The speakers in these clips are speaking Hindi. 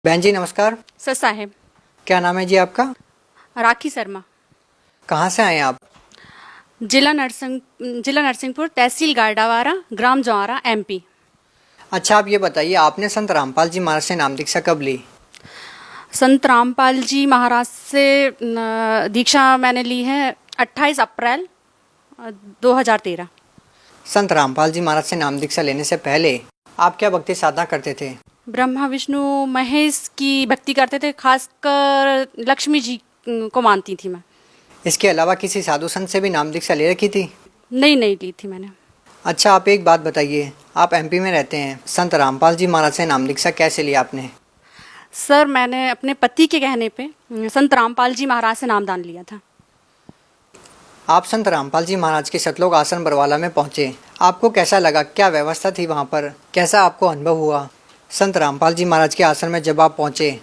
बहन जी नमस्कार। सर साहेब। क्या नाम है जी आपका? राखी शर्मा। कहाँ से आए आप? जिला नरसिंहपुर, तहसील गारडावारा, ग्राम जवारा, एमपी। अच्छा आप ये बताइए, आपने संत रामपाल जी महाराज से नाम दीक्षा कब ली? संत रामपाल जी महाराज से दीक्षा मैंने ली है 28 अप्रैल 2013। संत रामपाल जी महाराज से नाम दीक्षा लेने से पहले आप क्या भक्ति साधना करते थे? ब्रह्मा विष्णु महेश की भक्ति करते थे, खासकर लक्ष्मी जी को मानती थी मैं। इसके अलावा किसी साधु संत से भी नाम दीक्षा ले रखी थी? नहीं नहीं ली थी मैंने। अच्छा आप एक बात बताइए, आप एमपी में रहते हैं, संत रामपाल जी महाराज से नाम दीक्षा कैसे लिया आपने? सर मैंने अपने पति के कहने पे संत रामपाल जी महाराज से नामदान लिया था। आप संत रामपाल जी महाराज के सतलोक आश्रम बरवाला में पहुंचे, आपको कैसा लगा? क्या व्यवस्था थी वहां पर? कैसा आपको अनुभव हुआ संत रामपाल जी महाराज के आश्रम में जब आप पहुंचे?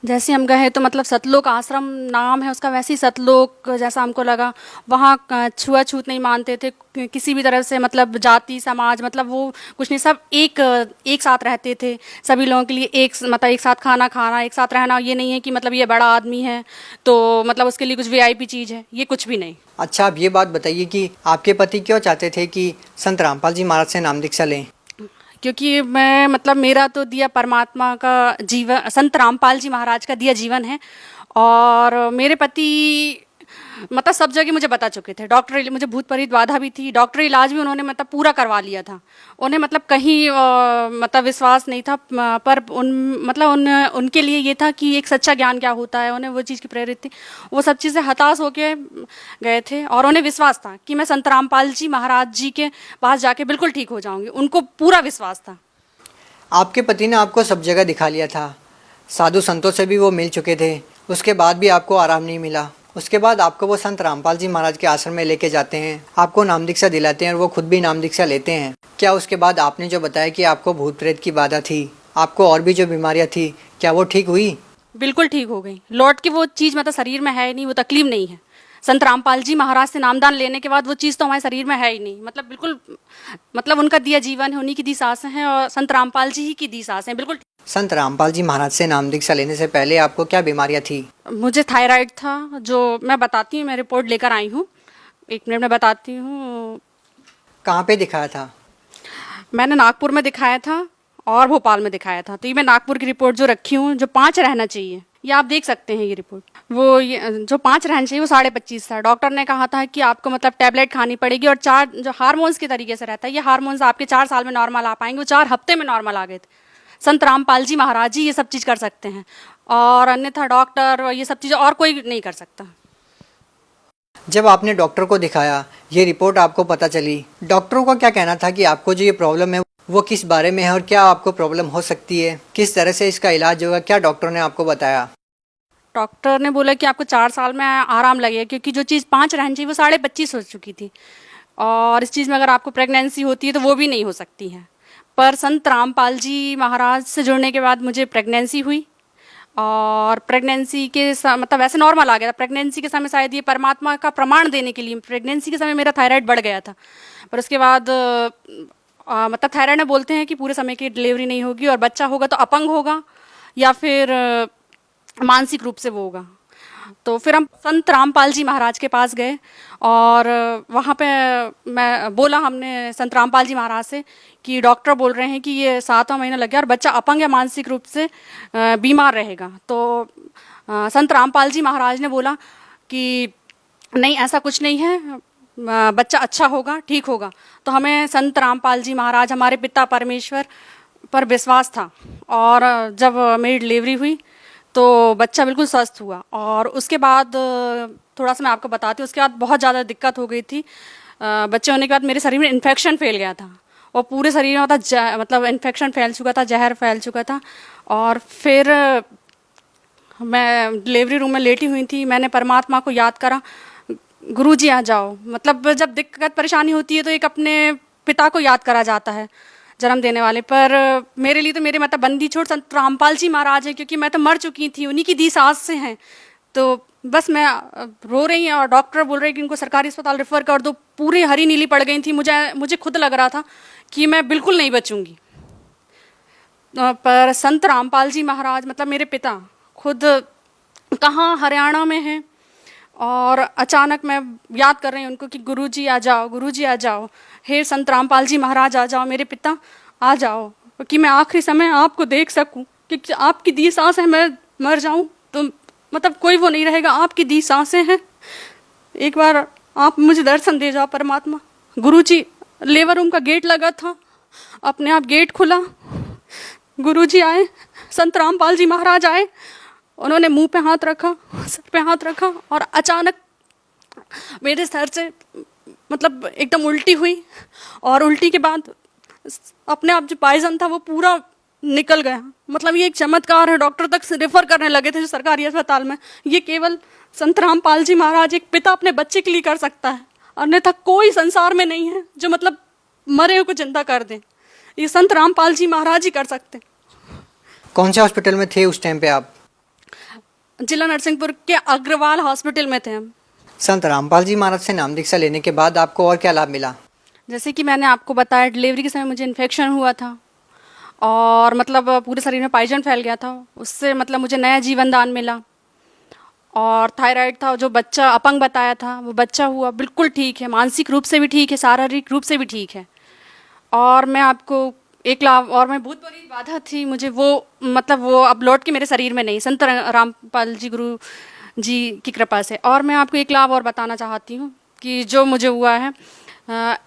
जैसे हम गए तो मतलब सतलोक आश्रम नाम है उसका, वैसे ही सतलोक जैसा हमको लगा। वहाँ छुआछूत नहीं मानते थे किसी भी तरह से, मतलब जाति समाज मतलब वो कुछ नहीं, सब एक साथ रहते थे। सभी लोगों के लिए मतलब एक साथ खाना खाना, एक साथ रहना। ये नहीं है कि मतलब ये बड़ा आदमी है तो मतलब उसके लिए कुछ वीआईपी चीज़ है, ये कुछ भी नहीं। अच्छा आप ये बात बताइए कि आपके पति क्यों चाहते थे कि संत रामपाल जी महाराज से नाम दीक्षा लें? क्योंकि मैं मतलब मेरा तो दिया परमात्मा का जीवन, संत रामपाल जी महाराज का दिया जीवन है। और मेरे पति मतलब सब जगह मुझे बता चुके थे। मुझे भूत प्रेत बाधा भी थी, डॉक्टरी इलाज भी उन्होंने मतलब पूरा करवा लिया था। उन्हें मतलब कहीं मतलब विश्वास नहीं था, पर उनके लिए ये था कि एक सच्चा ज्ञान क्या होता है, उन्हें वो चीज़ की प्रेरित थी। वो सब चीज़ें हताश होके गए थे और उन्हें विश्वास था कि मैं संत रामपाल जी महाराज जी के पास जाके बिल्कुल ठीक हो जाऊंगी। उनको पूरा विश्वास था। आपके पति ने आपको सब जगह दिखा लिया था, साधु संतों से भी वो मिल चुके थे, उसके बाद भी आपको आराम नहीं मिला। उसके बाद आपको वो संत रामपाल जी महाराज के आश्रम में लेके जाते हैं, आपको नाम दीक्षा दिलाते हैं और वो खुद भी नाम दीक्षा लेते हैं। क्या उसके बाद आपने जो बताया कि आपको भूत प्रेत की बाधा थी, आपको और भी जो बीमारियां थी, क्या वो ठीक हुई? बिल्कुल ठीक हो गई। लौट के वो चीज़ मतलब शरीर में है ही नहीं, वो तकलीफ नहीं है। संत रामपाल जी महाराज से नामदान लेने के बाद वो चीज़ तो हमारे शरीर में है ही नहीं। मतलब बिल्कुल, मतलब उनका दिया जीवन है, उन्हीं की दी सांसें हैं और संत रामपाल जी ही की दी सांसें हैं। बिल्कुल। संत रामपाल जी महाराज से नाम दीक्षा लेने से पहले आपको क्या बीमारियां थी? मुझे थायराइड था, जो मैं बताती हूँ, मैं रिपोर्ट लेकर आई हूँ, 1 मिनट में बताती हूँ। कहाँ पे दिखाया था? मैंने नागपुर में दिखाया था और भोपाल में दिखाया था। तो ये मैं नागपुर की रिपोर्ट जो रखी हूँ, जो 5 रहना चाहिए, ये आप देख सकते हैं। ये रिपोर्ट ये जो 5 रहना चाहिए वो 25.5 था। डॉक्टर ने कहा था कि आपको मतलब टैबलेट खानी पड़ेगी और 4 जो हार्मोन्स के तरीके से रहता है, ये हार्मोन्स आपके 4 साल में नॉर्मल आ पाएंगे, वो 4 हफ्ते में नॉर्मल आ गए थे। संत रामपाल जी महाराज जी ये सब चीज़ कर सकते हैं और अन्यथा डॉक्टर ये सब चीज़ें और कोई नहीं कर सकता। जब आपने डॉक्टर को दिखाया, ये रिपोर्ट आपको पता चली, डॉक्टरों का क्या कहना था कि आपको जो ये प्रॉब्लम है वो किस बारे में है और क्या आपको प्रॉब्लम हो सकती है, किस तरह से इसका इलाज होगा? क्या डॉक्टर ने आपको बताया? डॉक्टर ने बोला कि आपको 4 साल में आराम लगेगा, क्योंकि जो चीज़ 5 रहनी चाहिए वो 25.5 हो चुकी थी। और इस चीज़ में अगर आपको प्रेगनेंसी होती है तो वो भी नहीं हो सकती है। पर संत रामपाल जी महाराज से जुड़ने के बाद मुझे प्रेगनेंसी हुई और प्रेगनेंसी के मतलब वैसे नॉर्मल आ गया था। प्रेगनेंसी के समय शायद ये परमात्मा का प्रमाण देने के लिए, प्रेगनेंसी के समय मेरा थायराइड बढ़ गया था। पर उसके बाद मतलब थायराइड में बोलते हैं कि पूरे समय की डिलीवरी नहीं होगी और बच्चा होगा तो अपंग होगा या फिर मानसिक रूप से वो होगा। तो फिर हम संत रामपाल जी महाराज के पास गए और वहाँ पे हमने संत रामपाल जी महाराज से कि डॉक्टर बोल रहे हैं कि ये 7वां महीना लग गया और बच्चा अपंग या मानसिक रूप से बीमार रहेगा। तो संत रामपाल जी महाराज ने बोला कि नहीं, ऐसा कुछ नहीं है, बच्चा अच्छा होगा, ठीक होगा। तो हमें संत रामपाल जी महाराज, हमारे पिता परमेश्वर पर विश्वास था। और जब मेरी डिलीवरी हुई तो बच्चा बिल्कुल स्वस्थ हुआ। और उसके बाद थोड़ा सा मैं आपको बताती हूँ, उसके बाद बहुत ज़्यादा दिक्कत हो गई थी। बच्चे होने के बाद मेरे शरीर में इन्फेक्शन फैल गया था और पूरे शरीर में मतलब इन्फेक्शन फैल चुका था, जहर फैल चुका था। और फिर मैं डिलीवरी रूम में लेटी हुई थी, मैंने परमात्मा को याद करा, गुरुजी आ जाओ। मतलब जब दिक्कत परेशानी होती है तो एक अपने पिता को याद करा जाता है, जन्म देने वाले। पर मेरे लिए तो मेरे मतलब बंदी छोड़ संत रामपाल जी महाराज हैं, क्योंकि मैं तो मर चुकी थी, उन्हीं की दी सांस से हैं। तो बस मैं रो रही हैं और डॉक्टर बोल रहे हैं कि इनको सरकारी अस्पताल रेफर कर दो। पूरी हरी नीली पड़ गई थी, मुझे खुद लग रहा था कि मैं बिल्कुल नहीं बचूंगी। पर संत रामपाल जी महाराज मतलब मेरे पिता खुद कहाँ हरियाणा में हैं, और अचानक मैं याद कर रही हूँ उनको कि गुरुजी आ जाओ, गुरुजी आ जाओ, हे संत रामपाल जी महाराज आ जाओ, मेरे पिता आ जाओ, कि मैं आखिरी समय आपको देख सकूं, क्योंकि आपकी दी सांस है, मैं मर जाऊं तो मतलब कोई वो नहीं रहेगा, आपकी दी सांसें हैं, एक बार आप मुझे दर्शन दे जाओ परमात्मा। गुरुजी, लेबर रूम का गेट लगा था, अपने आप गेट खुला, गुरुजी आए, संत रामपाल जी महाराज आए, उन्होंने मुंह पे हाथ रखा, सर पे हाथ रखा, और अचानक मेरे सर से मतलब एकदम उल्टी हुई, और उल्टी के बाद अपने आप जो पॉइजन था वो पूरा निकल गया। मतलब ये एक चमत्कार है, डॉक्टर तक से रेफर करने लगे थे जो सरकारी अस्पताल में। ये केवल संत रामपाल जी महाराज, एक पिता अपने बच्चे के लिए कर सकता है, अन्यथा कोई संसार में नहीं है जो मतलब मरे हुए को जिंदा कर दे। ये संत रामपाल जी महाराज ही कर सकते। कौन से हॉस्पिटल में थे उस टाइम पे आप? जिला नरसिंहपुर के अग्रवाल हॉस्पिटल में थे हम। संत रामपाल जी महाराज से नाम दीक्षा लेने के बाद आपको और क्या लाभ मिला? जैसे कि मैंने आपको बताया, डिलीवरी के समय मुझे इन्फेक्शन हुआ था, और मतलब पूरे शरीर में पॉइजन फैल गया था, उससे मतलब मुझे नया जीवन दान मिला। और थायराइड था, जो बच्चा अपंग बताया था वो बच्चा हुआ, बिल्कुल ठीक है, मानसिक रूप से भी ठीक है, शारीरिक रूप से भी ठीक है। और मैं आपको एक लाभ, और मैं बहुत बड़ी बाधा थी मुझे, वो मतलब वो अब लौट के मेरे शरीर में नहीं, संत रामपाल जी गुरु जी की कृपा से। और मैं आपको एक लाभ और बताना चाहती हूँ कि जो मुझे हुआ है,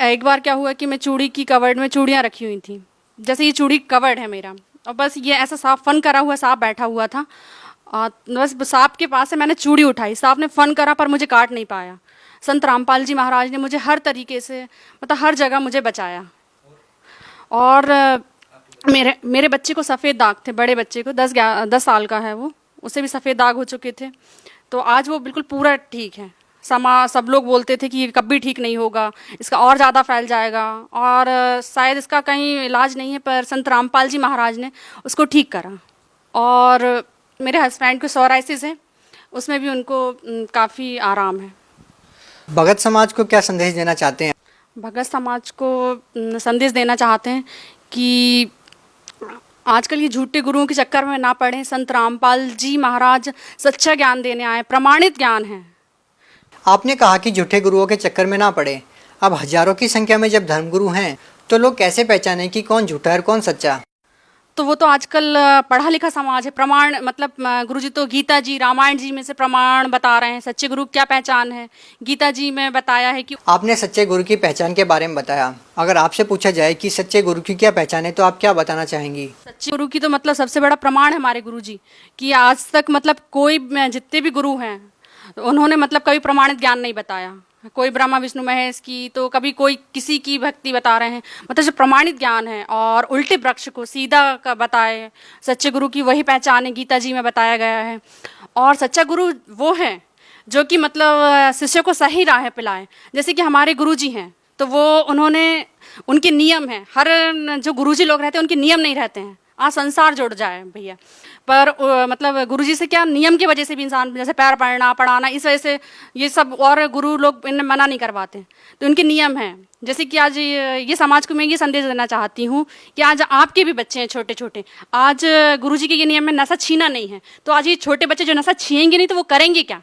एक बार क्या हुआ कि मैं चूड़ी की कवर्ड में चूड़ियाँ रखी हुई थी, जैसे ये चूड़ी कवर्ड है मेरा, और बस ये ऐसा सांप फन करा हुआ सांप बैठा हुआ था, बस सांप के पास से मैंने चूड़ी उठाई, सांप ने फन करा पर मुझे काट नहीं पाया। संत रामपाल जी महाराज ने मुझे हर तरीके से मतलब हर जगह मुझे बचाया। और मेरे बच्चे को सफ़ेद दाग थे, बड़े बच्चे को 10 साल का है वो, उसे भी सफ़ेद दाग हो चुके थे, तो आज वो बिल्कुल पूरा ठीक है। सब लोग बोलते थे कि ये कभी ठीक नहीं होगा, इसका और ज़्यादा फैल जाएगा, और शायद इसका कहीं इलाज नहीं है, पर संत रामपाल जी महाराज ने उसको ठीक करा। और मेरे हस्बैंड को सोराइसिस है, उसमें भी उनको काफ़ी आराम है। भगत समाज को क्या संदेश देना चाहते हैं? भगत समाज को संदेश देना चाहते हैं कि आजकल ये झूठे गुरुओं के चक्कर में ना पड़े। संत रामपाल जी महाराज सच्चा ज्ञान देने आए, प्रमाणित ज्ञान है। आपने कहा कि झूठे गुरुओं के चक्कर में ना पड़े। अब हजारों की संख्या में जब धर्मगुरु हैं तो लोग कैसे पहचानें कि कौन झूठा है और कौन सच्चा? तो वो तो आजकल पढ़ा लिखा समाज है, प्रमाण मतलब गुरु जी तो गीता जी रामायण जी में से प्रमाण बता रहे हैं, सच्चे गुरु क्या पहचान है। गीता जी में बताया है कि आपने सच्चे गुरु की पहचान के बारे में बताया। अगर आपसे पूछा जाए कि सच्चे गुरु की क्या पहचान है तो आप क्या बताना चाहेंगी? सच्चे गुरु की तो मतलब सबसे बड़ा प्रमाण है हमारे गुरु जी, कि आज तक मतलब कोई जितने भी गुरु हैं उन्होंने मतलब कभी प्रमाणित ज्ञान नहीं बताया। कोई ब्रह्मा विष्णु महेश की, तो कभी कोई किसी की भक्ति बता रहे हैं, मतलब जो प्रमाणित ज्ञान है और उल्टे वृक्ष को सीधा का बताए, सच्चे गुरु की वही पहचान है, गीता जी में बताया गया है। और सच्चा गुरु वो है जो कि मतलब शिष्य को सही राह पिलाए। जैसे कि हमारे गुरु जी हैं तो वो उन्होंने उनके नियम हैं, हर जो गुरुजी लोग रहते हैं उनके नियम नहीं रहते हैं, आज संसार जुड़ जाए भैया, पर मतलब गुरुजी से क्या नियम की वजह से भी इंसान जैसे पैर पड़ना पढ़ाना, इस वजह से ये सब, और गुरु लोग इन्हें मना नहीं करवाते, तो उनके नियम हैं। जैसे कि आज ये समाज को मैं ये संदेश देना चाहती हूँ कि आज आपके भी बच्चे हैं छोटे छोटे, आज गुरुजी के ये नियम में नशा छीना नहीं है, तो आज ये छोटे बच्चे जो नशा छीनेंगे नहीं तो वो करेंगे क्या,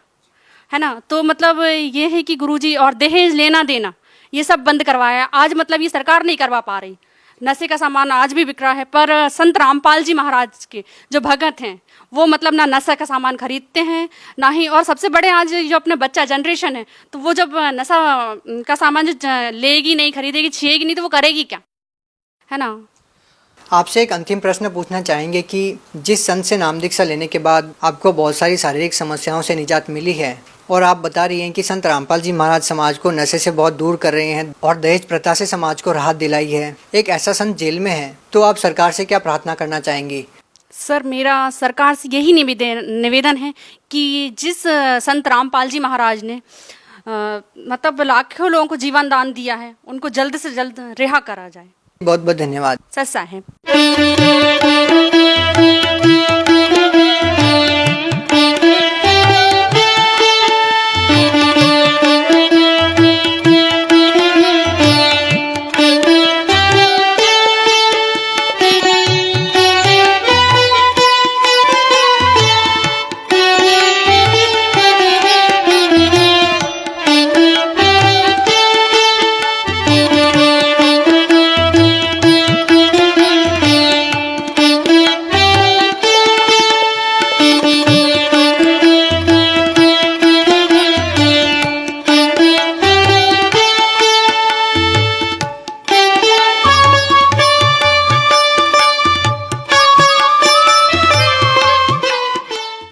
है ना। तो मतलब ये है कि गुरुजी और दहेज लेना देना ये सब बंद करवाया। आज मतलब ये सरकार नहीं करवा पा रही, नशे का सामान आज भी बिक रहा है, पर संत रामपाल जी महाराज के जो भगत हैं वो मतलब ना नशा का सामान खरीदते हैं ना ही, और सबसे बड़े आज जो अपने बच्चा जनरेशन है तो वो जब नशा का सामान जो लेगी नहीं, खरीदेगी, छीएगी नहीं तो वो करेगी क्या, है ना। आपसे एक अंतिम प्रश्न पूछना चाहेंगे कि जिस संत से नाम दीक्षा लेने के बाद आपको बहुत सारी शारीरिक समस्याओं से निजात मिली है और आप बता रही हैं कि संत रामपाल जी महाराज समाज को नशे से बहुत दूर कर रहे हैं और दहेज प्रथा से समाज को राहत दिलाई है, एक ऐसा संत जेल में है, तो आप सरकार से क्या प्रार्थना करना चाहेंगी? सर मेरा सरकार से यही निवेदन है कि जिस संत रामपाल जी महाराज ने मतलब लाखों लोगों को जीवन दान दिया है उनको जल्द से जल्द रिहा करा जाए। बहुत बहुत धन्यवाद। सच साहेब। है।